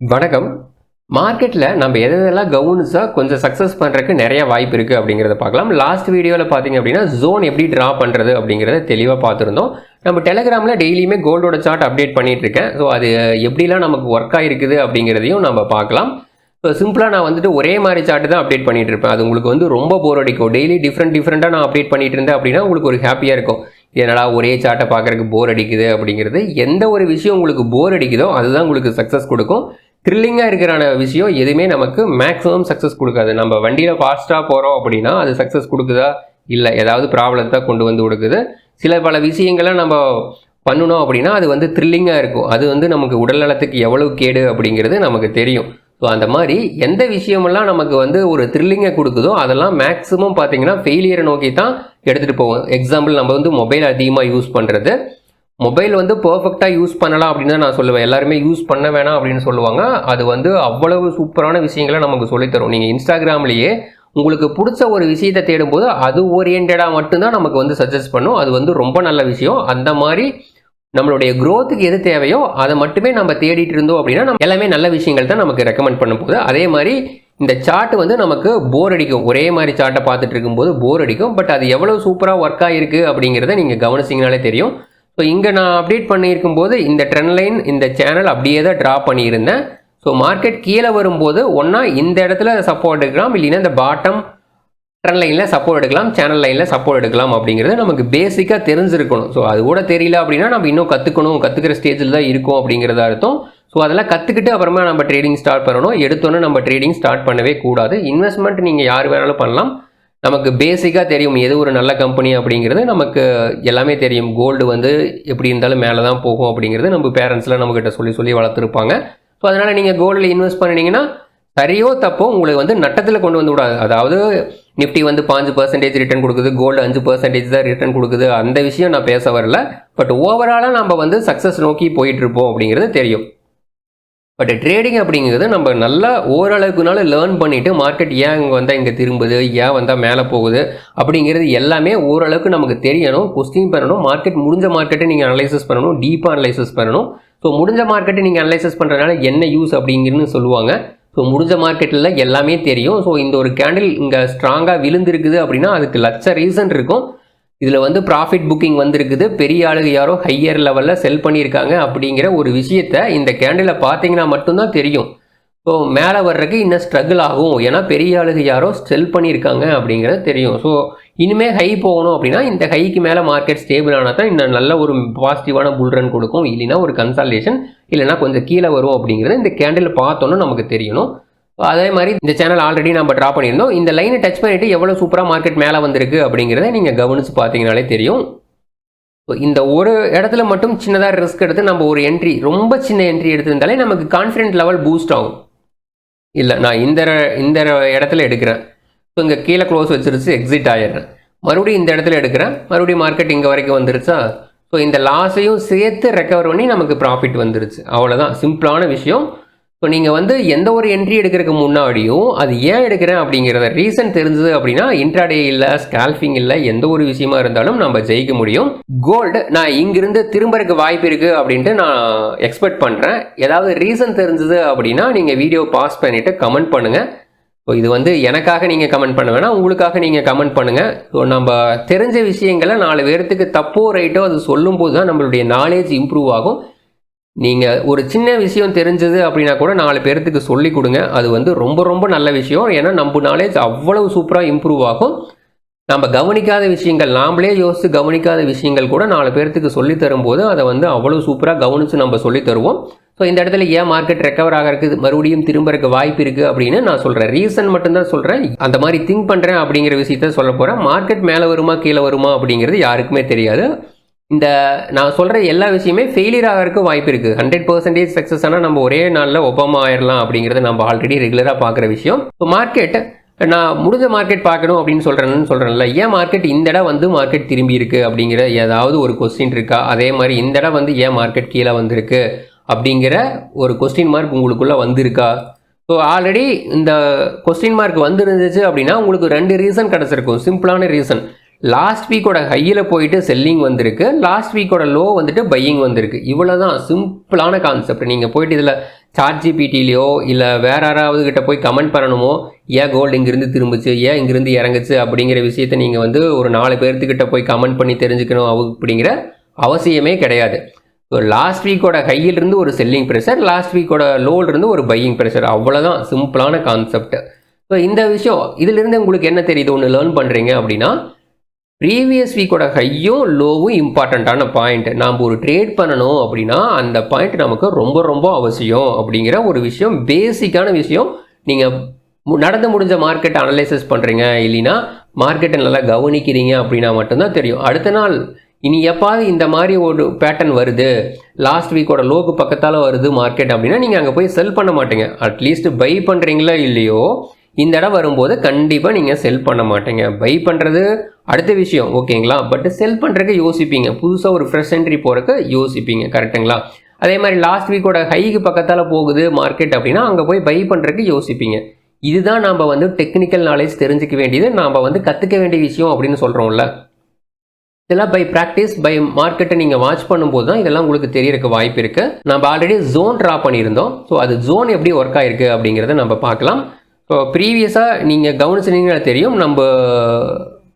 வணக்கம். மார்க்கெட்ல நம்ம எதெல்லாம் கவனிச்சா கொஞ்சம் சக்ஸஸ் பண்றதுக்கு நிறைய வாய்ப்பு இருக்கு அப்படிங்கிறத பார்க்கலாம். லாஸ்ட் வீடியோல பார்த்தீங்க அப்படின்னா ஜோன் எப்படி டிரா பண்றது அப்படிங்கிறத தெளிவா பார்த்துருந்தோம். நம்ம டெலிகிராம்ல டெய்லியுமே கோல்டோட சார்ட் அப்டேட் பண்ணிட்டு இருக்கேன். ஸோ அது எப்படிலாம் நமக்கு ஒர்க் ஆகிருக்குது அப்படிங்கிறதையும் நம்ம பார்க்கலாம். ஸோ சிம்பிளாக நான் வந்துட்டு ஒரே மாதிரி சார்ட்டு தான் அப்டேட் பண்ணிட்டு இருப்பேன். அது உங்களுக்கு வந்து ரொம்ப போர் அடிக்கும். டெய்லி டிஃப்ரெண்ட்டாக நான் அப்டேட் பண்ணிட்டு இருந்தேன் அப்படின்னா உங்களுக்கு ஒரு ஹாப்பியாக இருக்கும். என்னடா ஒரே சார்ட்டை பார்க்குறதுக்கு போர் அடிக்குது அப்படிங்கிறது. எந்த ஒரு விஷயம் உங்களுக்கு போர் அடிக்குதோ அதுதான் உங்களுக்கு சக்ஸஸ் கொடுக்கும். த்ரில்லிங்காக இருக்கிற விஷயம் எதுவுமே நமக்கு மேக்ஸிமம் சக்ஸஸ் கொடுக்காது. நம்ம வண்டியில் ஃபாஸ்ட்டாக போகிறோம் அப்படின்னா அது சக்ஸஸ் கொடுக்குதா? இல்லை, ஏதாவது ப்ராப்ளத்தை கொண்டு வந்து கொடுக்குது. பல விஷயங்களை நம்ம பண்ணணும் அப்படின்னா அது வந்து த்ரில்லிங்காக இருக்கும். அது வந்து நமக்கு உடல் நலத்துக்கு எவ்வளவு கேடு அப்படிங்கிறது நமக்கு தெரியும். ஸோ அந்த மாதிரி எந்த விஷயமெல்லாம் நமக்கு வந்து ஒரு த்ரில்லிங்கை கொடுக்குதோ அதெல்லாம் மேக்ஸிமம் பார்த்தீங்கன்னா ஃபெயிலியரை நோக்கி தான் எடுத்துகிட்டு போவோம். எக்ஸாம்பிள், நம்ம வந்து மொபைல் அதிகமாக யூஸ் பண்ணுறது. மொபைல் வந்து பர்ஃபெக்டாக யூஸ் பண்ணலாம் அப்படின்னு தான் நான் சொல்லுவேன். எல்லாருமே யூஸ் பண்ண வேணாம் அப்படின்னு சொல்லுவாங்க. அது வந்து அவ்வளவு சூப்பரான விஷயங்களை நமக்கு சொல்லித்தரும். நீங்கள் இன்ஸ்டாகிராம்லேயே உங்களுக்கு பிடிச்ச ஒரு விஷயத்தை தேடும்போது அது ஓரியன்டாக மட்டும்தான் நமக்கு வந்து சஜஸ்ட் பண்ணும். அது வந்து ரொம்ப நல்ல விஷயம். அந்த மாதிரி நம்மளுடைய க்ரோத்துக்கு எது தேவையோ அதை மட்டுமே நம்ம தேடிட்டு இருந்தோம் அப்படின்னா நம்ம எல்லாமே நல்ல விஷயங்கள் தான் நமக்கு ரெக்கமெண்ட் பண்ண போகுது. அதே மாதிரி இந்த சார்ட் வந்து நமக்கு போர் அடிக்கும். ஒரே மாதிரி சார்ட்டை பார்த்துட்டு இருக்கும்போது போர் அடிக்கும். பட் அது எவ்வளோ சூப்பராக ஒர்க் ஆகிருக்கு அப்படிங்கிறத நீங்கள் கவனிச்சிங்கனாலே தெரியும். ஸோ இங்கே நான் அப்டேட் பண்ணியிருக்கும் போது இந்த ட்ரெண்ட் லைன் இந்த சேனல் அப்படியே தான் ட்ரா பண்ணியிருந்தேன். ஸோ மார்க்கெட் கீழே வரும்போது ஒன்றா இந்த இடத்துல சப்போர்ட் எடுக்கலாம், இல்லைன்னா இந்த பாட்டம் ட்ரெண்ட் லைனில் சப்போர்ட் எடுக்கலாம், சேனல் லைனில் சப்போர்ட் எடுக்கலாம் அப்படிங்கிறது நமக்கு பேசிக்காக தெரிஞ்சிருக்கணும். ஸோ அது கூட தெரியல அப்படின்னா நம்ம இன்னும் கற்றுக்கிற ஸ்டேஜில் தான் இருக்கும் அப்படிங்கிறத அர்த்தம். ஸோ அதெல்லாம் கற்றுக்கிட்டு அப்புறமா நம்ம ட்ரேடிங் ஸ்டார்ட் பண்ணணும். எடுத்தோன்னே நம்ம ட்ரேடிங் ஸ்டார்ட் பண்ணவே கூடாது. இன்வெஸ்ட்மெண்ட் நீங்கள் யார் வேணாலும் பண்ணலாம். நமக்கு பேசிக்காக தெரியும் எது ஒரு நல்ல கம்பெனி அப்படிங்கிறது நமக்கு எல்லாமே தெரியும். கோல்டு வந்து எப்படி இருந்தாலும் மேலே தான் போகும் அப்படிங்கிறது நம்ம பேரண்ட்ஸ்லாம் நம்மக்கிட்ட சொல்லி வளர்த்துருப்பாங்க. ஸோ அதனால் நீங்கள் கோல்டில் இன்வெஸ்ட் பண்ணினீங்கன்னா சரியோ தப்போ உங்களுக்கு வந்து நட்டத்தில் கொண்டு வந்து விடாது. அதாவது நிஃப்டி வந்து 5% ரிட்டர்ன் கொடுக்குது, கோல்டு 5% தான் ரிட்டர்ன் கொடுக்குது, அந்த விஷயம் நான் பேச வரல. பட் ஓவராலாக நம்ம வந்து சக்ஸஸ் நோக்கி போயிட்டுருப்போம் அப்படிங்கிறது தெரியும். பட் ட்ரேடிங் அப்படிங்கிறது நம்ம நல்லா ஓரளவுக்குனால லேர்ன் பண்ணிவிட்டு மார்க்கெட் ஏன் இங்கே வந்தால் இங்கே திரும்புது, ஏன் வந்தால் மேலே போகுது அப்படிங்கிறது எல்லாமே ஓரளவுக்கு நமக்கு தெரியணும். கொஸ்டின் பண்ணணும். முடிஞ்ச மார்க்கெட்டை நீங்கள் அனலைசிஸ் பண்ணணும், டீப்பாக அனலைசிஸ் பண்ணணும். ஸோ முடிஞ்ச மார்க்கெட்டை நீங்கள் அனலைசிஸ் பண்ணுறதுனால என்ன யூஸ் அப்படிங்கிறது சொல்லுவாங்க. ஸோ முடிஞ்ச மார்க்கெட்டில் எல்லாமே தெரியும். ஸோ இந்த ஒரு கேண்டில் இங்கே ஸ்ட்ராங்காக விழுந்திருக்குது அப்படின்னா அதுக்கு லட்ச ரீசன் இருக்கும். இதில் வந்து ப்ராஃபிட் புக்கிங் வந்திருக்குது, பெரிய ஆளுங்க யாரோ ஹையர் லெவலில் செல் பண்ணியிருக்காங்க அப்படிங்கிற ஒரு விஷயத்தை இந்த கேண்டில் பார்த்தீங்கன்னா மட்டும்தான் தெரியும். ஸோ மேலே வர்றதுக்கு இன்னும் ஸ்ட்ரகிள் ஆகும். ஏன்னா பெரிய ஆளுங்க யாரோ செல் பண்ணியிருக்காங்க அப்படிங்கிறது தெரியும். ஸோ இனிமேல் ஹை போகணும் அப்படின்னா இந்த ஹைக்கு மேலே மார்க்கெட் ஸ்டேபிள் ஆனால் தான் இன்னும் நல்ல ஒரு பாசிட்டிவான புல் ரன் கொடுக்கும். இல்லைன்னா ஒரு கன்சால்டேஷன், இல்லைனா கொஞ்சம் கீழே வரும் அப்படிங்கிறது இந்த கேண்டில் பார்த்தோன்னா நமக்கு தெரியணும். அதே மாதிரி இந்த சேனல் ஆல்ரெடி நம்ம ட்ரா பண்ணியிருந்தோம். இந்த லைனை டச் பண்ணிவிட்டு எவ்வளோ சூப்பராக மார்க்கெட் மேலே வந்திருக்கு அப்படிங்கிறத நீங்கள் கவனித்து பார்த்தீங்கனாலே தெரியும். ஸோ இந்த ஒரு இடத்துல மட்டும் சின்னதாக ரிஸ்க் எடுத்து நம்ம ஒரு என்ட்ரி, ரொம்ப சின்ன என்ட்ரி எடுத்திருந்தாலே நமக்கு கான்ஃபிடென்ட் லெவல் பூஸ்ட் ஆகும். இல்லை, நான் இந்த இடத்துல எடுக்கிறேன், ஸோ இங்கே கீழே க்ளோஸ் வச்சிருச்சு, எக்ஸிட் ஆகிடுறேன். மறுபடியும் இந்த இடத்துல எடுக்கிறேன், மறுபடியும் மார்க்கெட் இங்கே வரைக்கும் வந்துருச்சா. ஸோ இந்த லாஸையும் சேர்த்து ரெக்கவர் பண்ணி நமக்கு ப்ராஃபிட் வந்துருச்சு. அவ்வளோதான், சிம்பிளான விஷயம். ஸோ நீங்கள் வந்து எந்த ஒரு என்ட்ரி எடுக்கிறதுக்கு முன்னாடியும் அது ஏன் எடுக்கிறேன் அப்படிங்கிறத ரீசன் தெரிஞ்சது அப்படின்னா இன்ட்ராடே இல்லை, ஸ்கால்பிங் இல்லை, எந்த ஒரு விஷயமா இருந்தாலும் நம்ம ஜெயிக்க முடியும். கோல்டு நான் இங்கிருந்து திரும்பறதுக்கு வாய்ப்பு இருக்குது அப்படின்ட்டு நான் எக்ஸ்பெக்ட் பண்ணுறேன். ஏதாவது ரீசன் தெரிஞ்சது அப்படின்னா நீங்கள் வீடியோ பாஸ் பண்ணிவிட்டு கமெண்ட் பண்ணுங்கள். ஸோ இது வந்து எனக்காக நீங்கள் கமெண்ட் பண்ண வேணாம், உங்களுக்காக நீங்கள் கமெண்ட் பண்ணுங்கள். ஸோ நம்ம தெரிஞ்ச விஷயங்களை 4 பேர்த்துக்கு தப்போ ரைட்டோ அது சொல்லும்போது தான் நம்மளுடைய நாலேஜ் இம்ப்ரூவ் ஆகும். நீங்கள் ஒரு சின்ன விஷயம் தெரிஞ்சது அப்படின்னா கூட 4 பேர்த்துக்கு சொல்லி கொடுங்க. அது வந்து ரொம்ப ரொம்ப நல்ல விஷயம். ஏன்னா நம்ம நாலேஜ் அவ்வளவு சூப்பராக இம்ப்ரூவ் ஆகும். நம்ம கவனிக்காத விஷயங்கள், நாமளே யோசித்து கவனிக்காத விஷயங்கள் கூட 4 பேர்த்துக்கு சொல்லி தரும்போது அதை வந்து அவ்வளோ சூப்பராக கவனித்து நம்ம சொல்லி தருவோம். ஸோ இந்த இடத்துல ஏன் மார்க்கெட் ரெக்கவர் ஆகிறதுக்கு மறுபடியும் திரும்பறதுக்கு வாய்ப்பு இருக்குது அப்படின்னு நான் சொல்கிறேன். ரீசன் மட்டும்தான் சொல்கிறேன். அந்த மாதிரி திங்க் பண்ணுறேன் அப்படிங்கிற விஷயத்த சொல்ல போகிறேன். மார்க்கெட் மேலே வருமா கீழே வருமா அப்படிங்கிறது யாருக்குமே தெரியாது. இந்த நான் சொல்கிற எல்லா விஷயமே ஃபெயிலியர் ஆகிறதுக்கு வாய்ப்பு இருக்குது. 100% சக்ஸஸ் ஆனால் நம்ம ஒரே நாளில் ஒபாமா ஆயிடலாம் அப்படிங்கிறது நம்ம ஆல்ரெடி ரெகுலராக பார்க்குற விஷயம். ஸோ மார்க்கெட் நான் முடிஞ்ச மார்க்கெட் பார்க்கணும் அப்படின்னு சொல்கிறேன்ல, ஏன் மார்க்கெட் இந்த இடம் வந்து மார்க்கெட் திரும்பி இருக்குது அப்படிங்கிற ஏதாவது ஒரு கொஸ்டின் இருக்கா? அதே மாதிரி இந்த இடம் வந்து ஏன் மார்க்கெட் கீழே வந்திருக்கு அப்படிங்கிற ஒரு கொஸ்டின் மார்க் உங்களுக்குள்ளே வந்திருக்கா? ஸோ ஆல்ரெடி இந்த கொஸ்டின் மார்க் வந்துருந்துச்சு அப்படின்னா உங்களுக்கு 2 ரீசன் கிடச்சிருக்கும். சிம்பிளான ரீசன், லாஸ்ட் வீக்கோட ஹையில் போயிட்டு செல்லிங் வந்திருக்கு, லாஸ்ட் வீக்கோட லோ வந்துட்டு பையிங் வந்திருக்கு. இவ்வளோ தான் சிம்பிளான கான்செப்ட். நீங்கள் போயிட்டு இதில் சாட் ஜிபிடிலையோ இல்லை வேற யாராவது கிட்ட போய் கமெண்ட் பண்ணணுமோ, ஏன் கோல்டு இங்கிருந்து திரும்பிச்சு, ஏன் இங்கிருந்து இறங்குச்சு அப்படிங்கிற விஷயத்த நீங்கள் வந்து ஒரு 4 பேர்த்துக்கிட்ட போய் கமெண்ட் பண்ணி தெரிஞ்சுக்கணும் அப்படிங்கிற அவசியமே கிடையாது. ஸோ லாஸ்ட் வீக்கோட ஹையிலிருந்து ஒரு செல்லிங் ப்ரெஷர், லாஸ்ட் வீக்கோட லோலிருந்து ஒரு பையிங் ப்ரெஷர், அவ்வளோதான் சிம்பிளான கான்செப்ட். ஸோ இந்த விஷயம் இதிலிருந்து உங்களுக்கு என்ன தெரியுது, ஒன்று லேர்ன் பண்ணுறீங்க அப்படின்னா, ப்ரீவியஸ் வீக்கோட ஹையும் லோவும் இம்பார்ட்டண்ட்டான பாயிண்ட். நாம் ஒரு ட்ரேட் பண்ணணும் அப்படின்னா அந்த பாயிண்ட் நமக்கு ரொம்ப ரொம்ப அவசியம் அப்படிங்கிற ஒரு விஷயம், பேசிக்கான விஷயம். நீங்கள் நடந்து முடிஞ்ச மார்க்கெட்டை அனலைசிஸ் பண்ணுறீங்க, இல்லைன்னா மார்க்கெட்டை நல்லா கவனிக்கிறீங்க அப்படின்னா மட்டும்தான் தெரியும். அடுத்த நாள் இனி எப்பாவது இந்த மாதிரி ஒரு பேட்டர்ன் வருது, லாஸ்ட் வீக்கோட லோக்கு பக்கத்தால் வருது மார்க்கெட் அப்படின்னா நீங்கள் அங்கே போய் செல் பண்ண மாட்டீங்க. அட்லீஸ்ட் பை பண்ணுறீங்களா இல்லையோ, இந்த இடம் வரும்போது கண்டிப்பாக நீங்கள் செல் பண்ண மாட்டீங்க. பை பண்ணுறது அடுத்த விஷயம், ஓகேங்களா, பட் செல் பண்ணுறதுக்கு யோசிப்பீங்க, புதுசாக ஒரு ஃப்ரெஷ் என்ட்ரி போகிறதுக்கு யோசிப்பீங்க, கரெக்டுங்களா. அதே மாதிரி லாஸ்ட் வீக்கோட ஹைக்கு பக்கத்தால் போகுது மார்க்கெட் அப்படின்னா அங்கே போய் பை பண்ணுறதுக்கு யோசிப்பீங்க. இதுதான் நாம் வந்து டெக்னிக்கல் நாலேஜ் தெரிஞ்சுக்க வேண்டியது, நாம் வந்து கற்றுக்க வேண்டிய விஷயம் அப்படின்னு சொல்கிறோம்ல. இதெல்லாம் பை ப்ராக்டிஸ், பை மார்க்கெட்டை நீங்கள் வாட்ச் பண்ணும்போது தான் இதெல்லாம் உங்களுக்கு தெரியறதுக்கு வாய்ப்பு இருக்குது. நம்ம ஆல்ரெடி ஜோன் ட்ரா பண்ணியிருந்தோம். ஸோ அது ஜோன் எப்படி ஒர்க் ஆகிருக்கு அப்படிங்கிறத நம்ம பார்க்கலாம். ஸோ ப்ரீவியஸாக நீங்கள் கவனிச்சிங்கன்னா தெரியும், நம்ம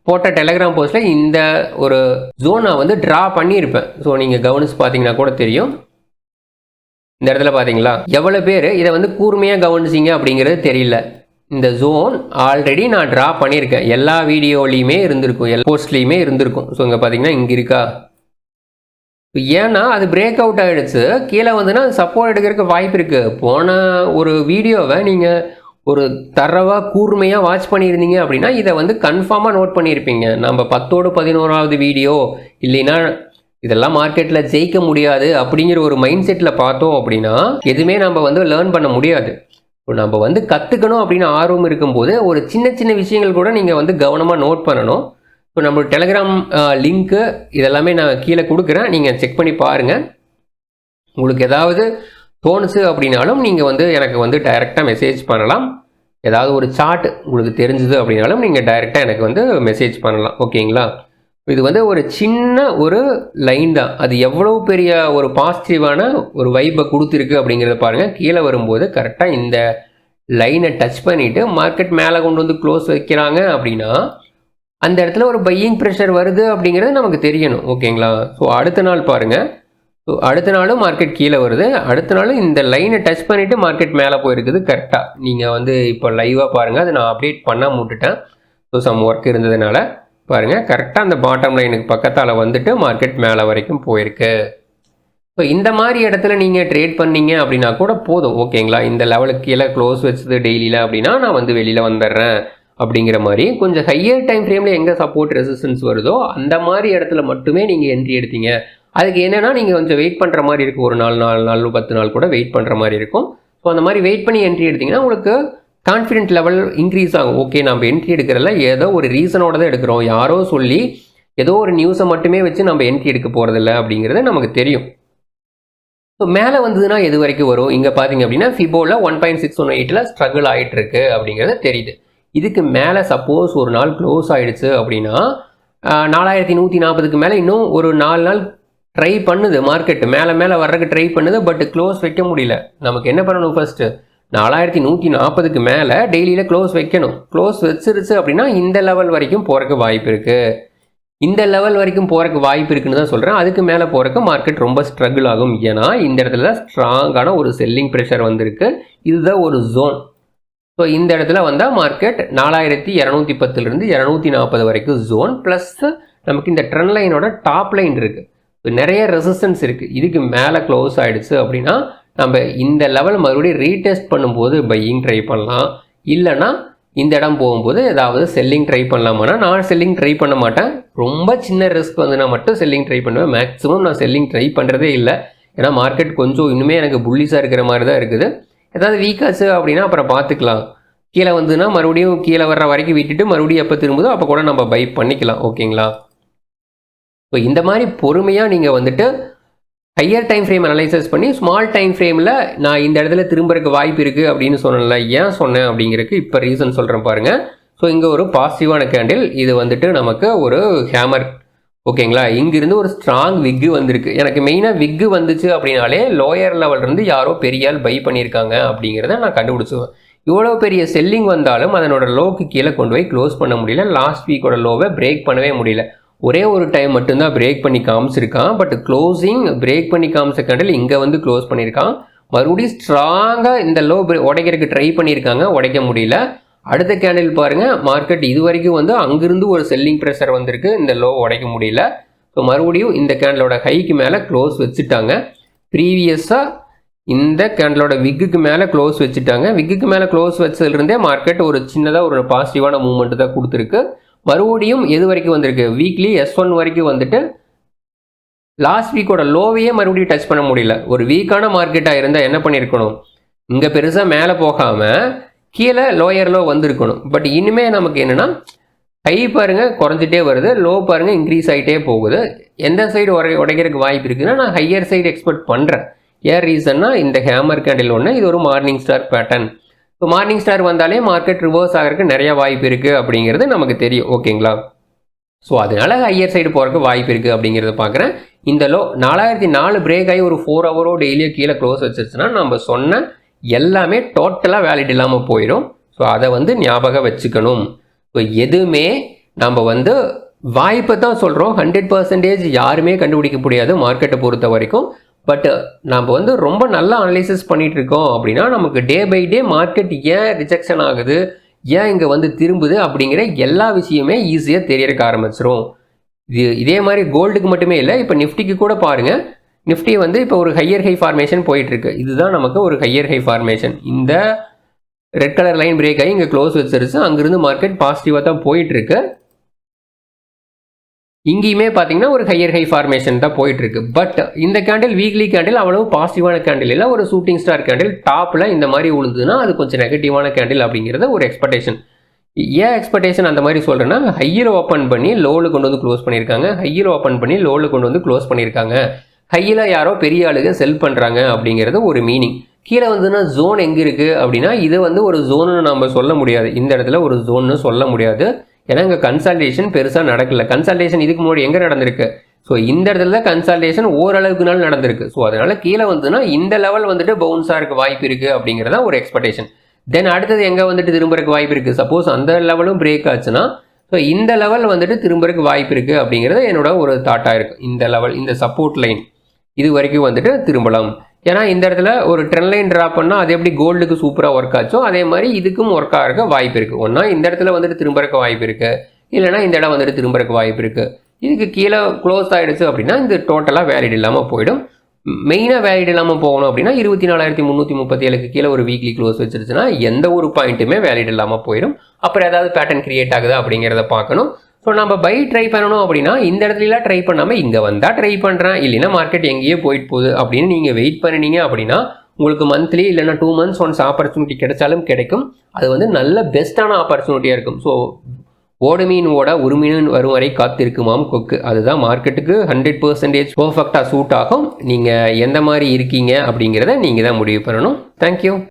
போட்ட டெலகிராம் போஸ்ட்டில் இந்த ஒரு ஜோன் நான் வந்து ட்ரா பண்ணியிருப்பேன். ஸோ நீங்கள் கவனிச்சு பார்த்தீங்கன்னா கூட தெரியும். இந்த இடத்துல பார்த்தீங்களா, எவ்வளோ பேர் இதை வந்து கூர்மையாக கவனிச்சிங்க அப்படிங்கிறது தெரியல. இந்த ஜோன் ஆல்ரெடி நான் ட்ரா பண்ணியிருக்கேன், எல்லா வீடியோலையுமே இருந்திருக்கும், எல்லா போஸ்ட்லேயுமே இருந்திருக்கும். ஸோ இங்கே பார்த்தீங்கன்னா இங்கே இருக்கா, ஏன்னா அது பிரேக் அவுட் ஆகிடுச்சு, கீழே வந்துன்னா சப்போர்ட் எடுக்கிறதுக்கு வாய்ப்பு இருக்குது. போன ஒரு வீடியோவை நீங்கள் ஒரு தரவாக கூர்மையாக வாட்ச் பண்ணியிருந்தீங்க அப்படின்னா இதை வந்து கன்ஃபார்மாக நோட் பண்ணியிருப்பீங்க. நம்ம 10ஓடு 11ஆவது வீடியோ இல்லைன்னா இதெல்லாம் மார்க்கெட்டில் ஜெயிக்க முடியாது அப்படிங்கிற ஒரு மைண்ட் செட்டில் பார்த்தோம் அப்படின்னா எதுவுமே நம்ம வந்து லேர்ன் பண்ண முடியாது. இப்போ நம்ம வந்து கற்றுக்கணும் அப்படின்னு ஆர்வம் இருக்கும்போது ஒரு சின்ன சின்ன விஷயங்கள் கூட நீங்கள் வந்து கவனமாக நோட் பண்ணணும். ஸோ நம்ம டெலகிராம் லிங்க்கு இதெல்லாமே நான் கீழே கொடுக்குறேன், நீங்கள் செக் பண்ணி பாருங்கள். உங்களுக்கு ஏதாவது தோணுச்சு அப்படின்னாலும் நீங்கள் வந்து எனக்கு வந்து டைரெக்டாக மெசேஜ் பண்ணலாம். ஏதாவது ஒரு சார்ட் உங்களுக்கு தெரிஞ்சுது அப்படின்னாலும் நீங்கள் டைரெக்டாக எனக்கு வந்து மெசேஜ் பண்ணலாம், ஓகேங்களா. இது வந்து ஒரு சின்ன ஒரு லைன் தான், அது எவ்வளோ பெரிய ஒரு பாசிட்டிவான ஒரு வைப்பை கொடுத்துருக்கு அப்படிங்கிறத பாருங்கள். கீழே வரும்போது கரெக்டாக இந்த லைனை டச் பண்ணிவிட்டு மார்க்கெட் மேலே கொண்டு வந்து க்ளோஸ் வைக்கிறாங்க அப்படின்னா அந்த இடத்துல ஒரு பையிங் ப்ரெஷர் வருது அப்படிங்கிறது நமக்கு தெரியணும், ஓகேங்களா. ஸோ அடுத்த நாள் பாருங்கள், ஸோ அடுத்த நாளும் மார்க்கெட் கீழே வருது, அடுத்த நாளும் இந்த லைனை டச் பண்ணிவிட்டு மார்க்கெட் மேலே போயிருக்குது கரெக்டாக. நீங்கள் வந்து இப்போ லைவாக பாருங்கள், அதை நான் அப்டேட் பண்ணாமல் விட்டுட்டேன். ஸோ சம் ஒர்க் இருந்ததுனால பாருங்கள், கரெக்டாக அந்த பாட்டம் லைனுக்கு பக்கத்தால் வந்துட்டு மார்க்கெட் மேலே வரைக்கும் போயிருக்கு. ஸோ இந்த மாதிரி இடத்துல நீங்கள் ட்ரேட் பண்ணீங்க அப்படின்னா கூட போதும், ஓகேங்களா. இந்த லெவலுக்கு கீழே க்ளோஸ் வச்சது டெய்லியில் அப்படின்னா நான் வந்து வெளியில் வந்துடுறேன் அப்படிங்கிற மாதிரி கொஞ்சம் ஹையர் டைம் ஃப்ரேமில் எங்கே சப்போர்ட் ரெசிஸ்டன்ஸ் வருதோ அந்த மாதிரி இடத்துல மட்டுமே நீங்கள் என்ட்ரி எடுத்தீங்க. அதுக்கு என்னென்னா நீங்கள் கொஞ்சம் வெயிட் பண்ணுற மாதிரி இருக்கும், ஒரு 4 நாள் 10 நாள் கூட வெயிட் பண்ணுற மாதிரி இருக்கும். ஸோ அந்த மாதிரி வெயிட் பண்ணி என்ட்ரி எடுத்திங்கன்னா உங்களுக்கு கான்ஃபிடென்ட் லெவல் இன்க்ரீஸ் ஆகும். ஓகே, நம்ம என்ட்ரி எடுக்கிறதுல ஏதோ ஒரு ரீசனோட தான் எடுக்கிறோம், யாரோ சொல்லி ஏதோ ஒரு நியூஸை மட்டுமே வச்சு நம்ம என்ட்ரி எடுக்க போகிறதில்ல அப்படிங்கிறது நமக்கு தெரியும். ஸோ மேலே வந்ததுன்னா எது வரைக்கும் வரும், இங்கே பார்த்தீங்க அப்படின்னா ஃபிபோவில் 1.618 ஸ்ட்ரகிள் ஆகிட்டு இருக்கு அப்படிங்கிறது தெரியுது. இதுக்கு மேலே சப்போஸ் ஒரு நாள் க்ளோஸ் ஆகிடுச்சு அப்படின்னா 4140க்கு மேலே இன்னும் ஒரு 4 நாள் ட்ரை பண்ணுது மார்க்கெட்டு, மேலே வர்றதுக்கு ட்ரை பண்ணுது, பட் க்ளோஸ் வைக்க முடியல. நமக்கு என்ன பண்ணணும், ஃபஸ்ட்டு 4140க்கு மேலே டெய்லியில் க்ளோஸ் வைக்கணும். க்ளோஸ் வச்சிருச்சு அப்படின்னா இந்த லெவல் வரைக்கும் போகிறக்கு வாய்ப்பு இருக்குது, இந்த லெவல் வரைக்கும் போகிறக்கு வாய்ப்பு இருக்குன்னு தான் சொல்கிறேன். அதுக்கு மேலே போகிறக்கு மார்க்கெட் ரொம்ப ஸ்ட்ரகிள் ஆகும். ஏன்னா இந்த இடத்துல தான் ஸ்ட்ராங்கான ஒரு செல்லிங் ப்ரெஷர் வந்திருக்கு, இதுதான் ஒரு ஜோன். ஸோ இந்த இடத்துல வந்தால் மார்க்கெட் 4210லேருந்து 240 வரைக்கும் ஜோன், ப்ளஸ் நமக்கு இந்த ட்ரெண்ட் லைனோட டாப் லைன் இருக்குது, நிறைய ரெசிஸ்டன்ஸ் இருக்குது. இதுக்கு மேலே க்ளோஸ் ஆகிடுச்சு அப்படின்னா நம்ம இந்த லெவல் மறுபடியும் ரீடெஸ்ட் பண்ணும்போது பையிங் ட்ரை பண்ணலாம், இல்லைனா இந்த இடம் போகும்போது ஏதாவது செல்லிங் ட்ரை பண்ணலாமான்னா நான் செல்லிங் ட்ரை பண்ண மாட்டேன். ரொம்ப சின்ன ரிஸ்க் வந்து நான் மட்டும் செல்லிங் ட்ரை பண்ணுவேன், மேக்ஸிமம் நான் செல்லிங் ட்ரை பண்ணுறதே இல்லை. ஏன்னா மார்க்கெட் கொஞ்சம் இன்னுமே எனக்கு புல்லிஸாக இருக்கிற மாதிரி தான் இருக்குது. ஏதாவது வீக்காச்சு அப்படின்னா அப்புறம் பார்த்துக்கலாம், கீழே வந்துன்னா மறுபடியும் கீழே வர்ற வரைக்கும் விட்டுட்டு மறுபடியும் எப்போ திரும்புதோ அப்போ கூட நம்ம பை பண்ணிக்கலாம், ஓகேங்களா. ஸோ இந்த மாதிரி பொறுமையாக நீங்கள் வந்துட்டு ஹையர் டைம் ஃப்ரேம் அனலைசஸ் பண்ணி ஸ்மால் டைம் ஃப்ரேமில் நான் இந்த இடத்துல திரும்புறதுக்கு வாய்ப்பு இருக்குது அப்படின்னு சொன்னேன்ல, ஏன் சொன்னேன் அப்படிங்கிறதுக்கு இப்போ ரீசன் சொல்கிறேன் பாருங்கள். ஸோ இங்கே ஒரு பாசிட்டிவான கேண்டில், இது வந்துட்டு நமக்கு ஒரு ஹேமர். ஓகேங்களா, இங்கிருந்து ஒரு ஸ்ட்ராங் விக்கு வந்திருக்கு. எனக்கு மெயினாக விக்கு வந்துச்சு அப்படின்னாலே லோயர் லெவல்லேருந்து யாரோ பெரிய ஆள் பை பண்ணியிருக்காங்க அப்படிங்கிறத நான் கண்டுபிடிச்சுவேன். இவ்வளோ பெரிய செல்லிங் வந்தாலும் அதனோட லோக்கு கீழே கொண்டு போய் க்ளோஸ் பண்ண முடியல. லாஸ்ட் வீக்கோட லோவை பிரேக் பண்ணவே முடியல. ஒரே ஒரு டைம் மட்டும்தான் பிரேக் பண்ணி காமிச்சிருக்கான். பட் க்ளோசிங் பிரேக் பண்ணி காமிச்ச கேண்டில் இங்கே வந்து க்ளோஸ் பண்ணியிருக்கான். மறுபடியும் ஸ்ட்ராங்காக இந்த லோ உடைக்கிறதுக்கு ட்ரை பண்ணியிருக்காங்க, உடைக்க முடியல. அடுத்த கேண்டில் பாருங்கள், மார்க்கெட் இது வரைக்கும் வந்து அங்கிருந்து ஒரு செல்லிங் ப்ரெஷர் வந்திருக்கு, இந்த லோ உடைக்க முடியல. ஸோ மறுபடியும் இந்த கேண்டிலோட ஹைக்கு மேலே க்ளோஸ் வச்சுட்டாங்க. ப்ரீவியஸாக இந்த கேண்டிலோட விக்குக்கு மேலே க்ளோஸ் வச்சுட்டாங்க. விக்குக்கு மேலே க்ளோஸ் வச்சதுலேருந்தே மார்க்கெட் ஒரு சின்னதாக ஒரு பாசிட்டிவான மூவ்மெண்ட் தான் கொடுத்துருக்கு. மறுபடியும் எது வரைக்கும் வந்திருக்கு, வீக்லி S1 வரைக்கும் வந்துட்டு லாஸ்ட் வீக்கோட லோவையே மறுபடியும் டச் பண்ண முடியல. ஒரு வீக்கான மார்க்கெட்டாக இருந்தால் என்ன பண்ணியிருக்கணும், இங்கே பெருசாக மேலே போகாமல் கீழே லோயர் லோ வந்திருக்கணும். பட் இனிமேல் நமக்கு என்னென்னா ஹை பாருங்கள் குறைஞ்சிட்டே வருது, லோ பாருங்கள் இன்க்ரீஸ் ஆகிட்டே போகுது. எந்த சைடு உடைக்கிறதுக்கு வாய்ப்பு இருக்குதுன்னா நான் ஹையர் சைடு எக்ஸ்பெக்ட் பண்ணுறேன். ஏன் ரீசன்னா இந்த ஹேமர் கேண்டில் ஒன்று, இது ஒரு மார்னிங் ஸ்டார் பேட்டர்ன். இப்போ மார்னிங் ஸ்டார் வந்தாலே மார்க்கெட் ரிவர்ஸ் ஆகிறதுக்கு நிறைய வாய்ப்பு இருக்குது அப்படிங்கிறது நமக்கு தெரியும். ஓகேங்களா, ஸோ அதனால ஹையர் சைடு போகிறதுக்கு வாய்ப்பு இருக்குது அப்படிங்கிறத பார்க்குறேன். இந்த லோ 4004 பிரேக் ஆகி ஒரு 4 ஹவரோ டெய்லியோ கீழே க்ளோஸ் வச்சிருச்சுன்னா நம்ம சொன்ன எல்லாமே டோட்டலாக வேலிட் இல்லாமல் போயிடும். ஸோ அதை வந்து ஞாபகம் வச்சுக்கணும். ஸோ எதுவுமே நம்ம வந்து வாய்ப்பை தான் சொல்கிறோம், 100% யாருமே கண்டுபிடிக்க முடியாது மார்க்கெட்டை பொறுத்த வரைக்கும். பட் நம்ம வந்து ரொம்ப நல்லா அனலைசிஸ் பண்ணிகிட்டு இருக்கோம் அப்படின்னா நமக்கு டே பை டே மார்க்கெட் ஏன் ரிஜெக்ஷன் ஆகுது, ஏன் இங்கே வந்து திரும்புது அப்படிங்கிற எல்லா விஷயமே ஈஸியாக தெரியறதுக்கு ஆரம்பிச்சிரும். இதே மாதிரி கோல்டுக்கு மட்டுமே இல்லை, இப்போ நிஃப்டிக்கு கூட பாருங்கள். நிஃப்டி வந்து இப்போ ஒரு ஹையர் ஹை ஃபார்மேஷன் போயிட்டுருக்கு. இதுதான் நமக்கு ஒரு ஹையர் ஹை ஃபார்மேஷன். இந்த ரெட் கலர் லைன் பிரேக் ஆகி இங்கே க்ளோஸ் வச்சிருச்சு. அங்கிருந்து மார்க்கெட் பாசிட்டிவாக தான் போயிட்டுருக்கு. இங்கேயுமே பார்த்தீங்கன்னா ஒரு ஹையர் ஹை ஃபார்மேஷன் தான் போயிட்டுருக்கு. பட் இந்த கேண்டில் வீக்லி கேண்டில் அவ்வளவு பாசிட்டிவான கேண்டில் இல்லை. ஒரு ஷூட்டிங் ஸ்டார் கேண்டில் டாப்பில் இந்த மாதிரி உழுதுன்னா அது கொஞ்சம் நெகட்டிவான கேண்டில் அப்படிங்கிறத ஒரு எக்ஸ்பெக்டேஷன். ஏன் எக்ஸ்பெக்டேஷன் அந்த மாதிரி சொல்கிறேன்னா, ஹையில் ஓப்பன் பண்ணி லோவில் கொண்டு வந்து க்ளோஸ் பண்ணியிருக்காங்க, ஹையில் ஓப்பன் பண்ணி லோவில் கொண்டு வந்து க்ளோஸ் பண்ணியிருக்காங்க. ஹையில் யாரோ பெரிய ஆளுங்க செல் பண்ணுறாங்க அப்படிங்கிறது ஒரு மீனிங். கீழே வந்துன்னா ஜோன் எங்கே இருக்குது அப்படின்னா இது வந்து ஒரு ஜோன்னு நம்ம சொல்ல முடியாது. இந்த இடத்துல ஒரு ஜோன்னு சொல்ல முடியாது. ஏன்னா இங்கே கன்சல்டேஷன் பெருசாக நடக்கல. கன்சல்டேஷன் இதுக்கு முன்னாடி எங்கே நடந்திருக்கு, ஸோ இந்த இடத்துல கன்சல்டேஷன் ஓரளவுக்குனாலும் நடந்திருக்கு. ஸோ அதனால் கீழே வந்துன்னா இந்த லெவல் வந்துட்டு பவுன்ஸாக இருக்க வாய்ப்பு இருக்குது அப்படிங்கிறதா ஒரு எக்ஸ்பெக்டேஷன். தென் அடுத்தது எங்கே வந்துட்டு திரும்பறதுக்கு வாய்ப்பு இருக்குது, சப்போஸ் அந்த லெவலும் பிரேக் ஆச்சுன்னா ஸோ இந்த லெவல் வந்துட்டு திரும்பறதுக்கு வாய்ப்பு இருக்குது அப்படிங்கிறது என்னோட ஒரு தாட்டாக இருக்குது. இந்த லெவல், இந்த சப்போர்ட் லைன் இது வரைக்கும் வந்துட்டு திரும்பலாம். ஏன்னா இந்த இடத்துல ஒரு ட்ரெண்ட் லைன் ட்ரா பண்ணால் அது எப்படி கோல்டுக்கு சூப்பராக ஒர்க் ஆச்சோ அதே மாதிரி இதுக்கும் ஒர்க் ஆகிறக்க வாய்ப்பு இருக்குது. ஒன்றா இந்த இடத்துல வந்துட்டு திரும்பறக்க வாய்ப்பு இருக்குது, இல்லைனா இந்த இடம் வந்துட்டு திரும்பறக்க வாய்ப்பு இருக்குது. இதுக்கு கீழே க்ளோஸ் ஆகிடுச்சு அப்படின்னா இந்த டோட்டலாக வேலிட் இல்லாமல் போயிடும். மெயினாக வேலிட் இல்லாமல் போகணும் அப்படின்னா 24,337க்கு கீழே ஒரு வீக்லி க்ளோஸ் வச்சிருச்சுன்னா எந்த ஒரு பாயிண்ட்டுமே வேலிட் இல்லாமல் போயிடும். அப்புறம் ஏதாவது பேட்டர்ன் கிரியேட் ஆகுதா அப்படிங்கிறத பார்க்கணும். ஸோ நம்ம பை ட்ரை பண்ணணும் அப்படின்னா இந்த இடத்துலலாம் ட்ரை பண்ணாமல் இங்கே வந்தால் ட்ரை பண்ணுறேன், இல்லைன்னா மார்க்கெட் எங்கேயோ போயிட்டு போகுது அப்படின்னு நீங்கள் வெயிட் பண்ணினீங்க அப்படின்னா உங்களுக்கு மந்த்லி இல்லைனா 2 months ஒன்ஸ் ஆப்பர்ச்சுனிட்டி கிடைச்சாலும் கிடைக்கும். அது வந்து நல்ல பெஸ்ட்டான ஆப்பர்ச்சுனிட்டியாக இருக்கும். ஸோ ஓடு மீன் ஓட ஒரு மீன் வரும் வரை காத்திருக்குமாம் கொக்கு. அதுதான் மார்க்கெட்டுக்கு 100% பர்ஃபெக்டாக சூட் ஆகும். நீங்கள் எந்த மாதிரி இருக்கீங்க அப்படிங்கிறத நீங்கள் தான் முடிவு பண்ணணும். தேங்க்யூ.